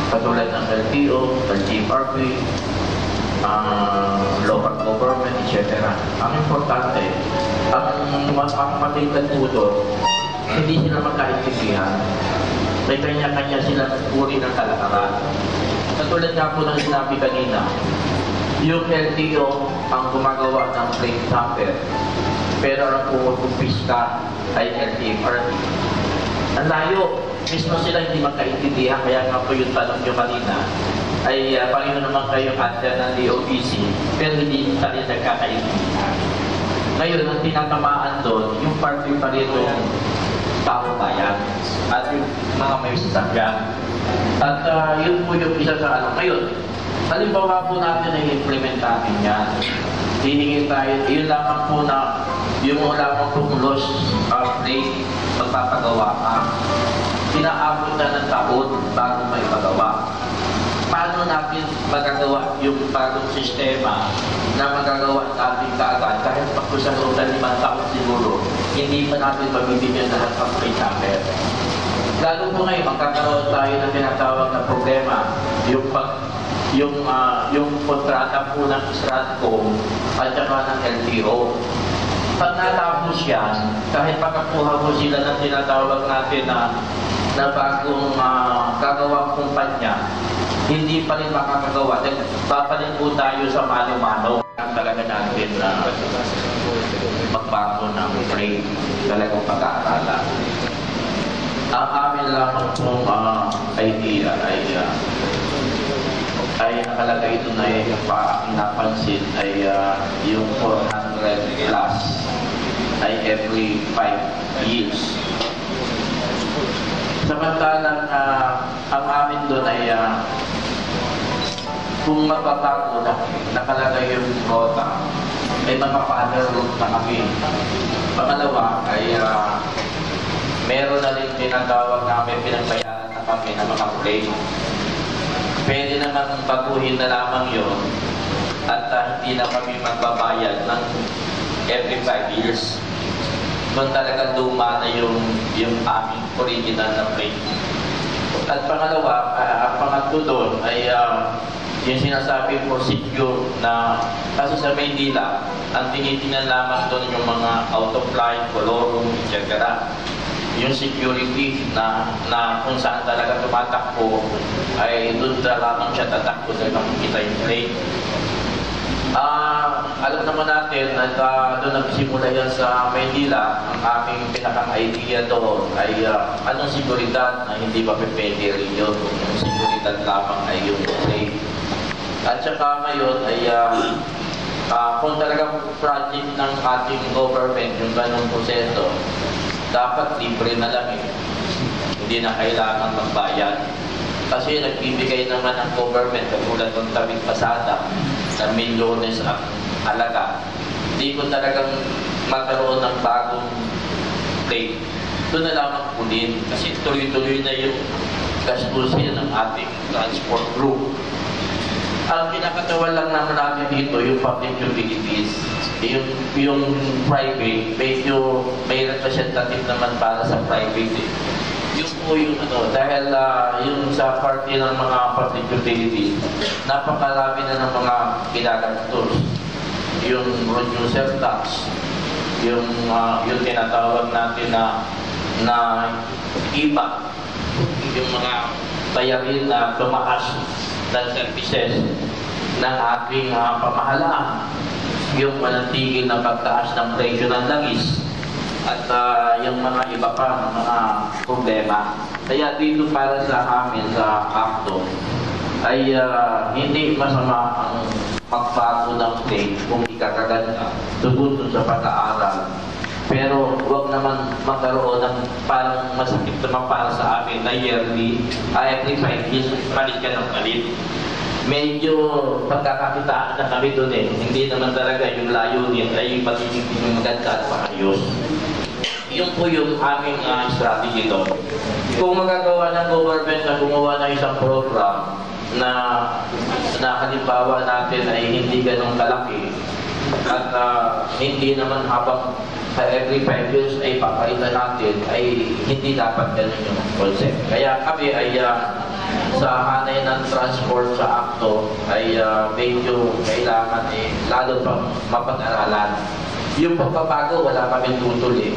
katulad ng LTO, LGFRP, local government, etc. Ang importante, ang matingkad po doon, hindi sila magkaintindihan. May kanya-kanya sila uri ng kalakaran. Katulad nga po ng sinabi kanina, yung LTO ang gumagawa ng plate number, pero ang pumutumpista ay LTFRP. Ang layo, mismo sila hindi magkaintindihan, kaya nga po yung tanong nyo kanina, ay pareho naman kayong under ng DOPC, pero hindi tayo nagkakaintindihan. Ngayon, ang tinatamaan doon, yung party pa rin yung taong bayan at yung mga may sasakyan. At yun po yung isa sa ano. Ngayon, halimbawa po natin ay implement natin yan. Hihingi tayo, yun lamang po na yung lamang pong loss rate magpapagawa ka. Pinaabot na ng taon bago may pagawa. Paano natin magagawa yung bagong sistema na magagawa natin kaagad kahit pa sa loob ng 5 taon siguro, hindi pa natin mabibigyan lahat ng free number. Lalo po ngayon, magkakaroon tayo ng tinatawag na problema, yung kontrata po ng Stratcom at saka ng LTO. Pag natapos yan, kahit pagkakuha mo sila ng tinatawag natin na bagong gagawang kumpanya, hindi pa rin makakagawa. Papalit po tayo sa mano-mano. Ang talaga natin na magbago ng frame, talagang pag-aaralan. Ang amin lamang pong idea ay nakalagay ito na aking napansin ay yung 400 plus ay every 5 years. Samantalang ang amin doon ay kung magbabago na nakalagay yung quota, ay mga panel route na kami. Pangalawa ay meron na rin tinatawag namin pinagbayaran na kami ng mga claim. Pwede naman baguhin na lamang yun at hindi na kami magbabayad ng every 5 years. Doon talagang luma na yung aming original na claim. At pangalawa, ang pangatlo doon ay yung sinasabi procedure na kasi sa Maynila, ang tinitingnan lamang doon yung mga out of line, colorum, etc. Yung security na kung saan talaga tumatakbo ay doon na lamang siya tatakbo dahil makikita yung plate. Alam naman natin na doon nagsimula yan sa Maynila. Ang aming pinaka-idea doon ay anong seguridad na hindi pa pwede rin yun. Yung seguridad lamang ay yung plate. At saka ngayon ay kung talagang project ng ating government yung ganong proseso, dapat libre na lang eh. Hindi na kailangan magbayad. Kasi nagbibigay naman ng government katulad ng tawid pasada na milyones ang halaga. Hindi ko talagang magkaroon ng bagong plate. Doon na lamang kunin kasi tuloy-tuloy na yung gastusin ng ating transport group. Ang pinakatawan lang naman natin dito, yung public utilities, yung private, medyo may representative naman para sa private. Yung po yung dahil yung sa party ng mga public utilities, napakarami na ng mga ginagastos. Yung producer tax, yung tinatawag natin na iba, yung mga bayarin na tumaas ng services ng ating pamahalaan, yung manantigil na pagtaas ng presyo ng langis at yung mga iba pa ng mga problema. Kaya dito para sa amin sa ACTO ay hindi masama ang magbago ng plate kung ikakaganda tungkol sa pag-aaral. Pero huwag naman magkaroon ng parang masakit naman para sa amin na yearly, every 5 years, palit ka ng palit. Medyo pagkakakitaan na kami doon eh. Hindi naman talaga yung layunin ay patigil yung maganda at maayos. Yun po yung aming strategy doon. Kung magagawa ng government na gumawa ng isang program na halimbawa natin ay hindi ganun kalaki at hindi naman habang every 5 years ay papalitan natin, ay hindi dapat ganun yung concept. Kaya kami ay sa hanay ng transport sa akto ay medyo kailangan lalo pang mapag-aralan. Yung pagbabago, wala kami tutuloy.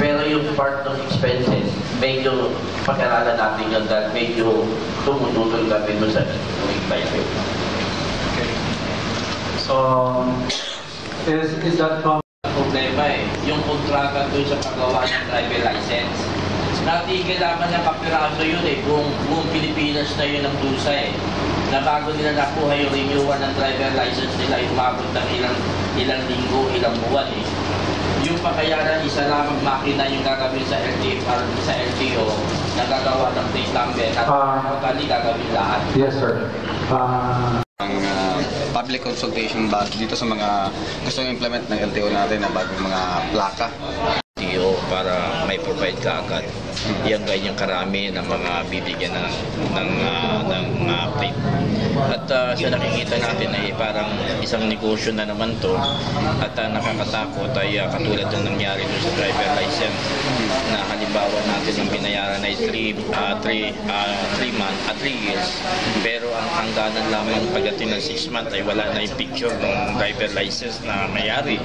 Pero yung part ng expenses, medyo pag-aralan natin yun dahil medyo tumututol kami doon sa budget. Okay. So, is that from... Problema yung kontrata doon sa paggawa ng driver license. Natigil naman ng kapiraso yun buong Pilipinas na yun ang dusa na bago nila nakuha yung renewal ng driver license nila, umabot ng ilang linggo, ilang buwan Yung pakayanan, isa lamang makina yung gagawin sa LTO na gagawa ng plate number at pagkali gagawin lahat. Yes, sir. Ang public consultation ba dito sa mga gustong implement ng LTO natin na bagong mga plaka? LTO para may provide ka agad. Yan ganyang karami ng mga bibigyan ng plate. At sa nakikita natin ay parang isang negosyo na naman to at nakakatakot ay katulad ng nangyari doon sa driver license na halimbawa natin yung binayaran ay 3 months at 3 years pero ang hangganan lamang pagdating ng 6 months ay wala na yung picture ng driver license na mayari.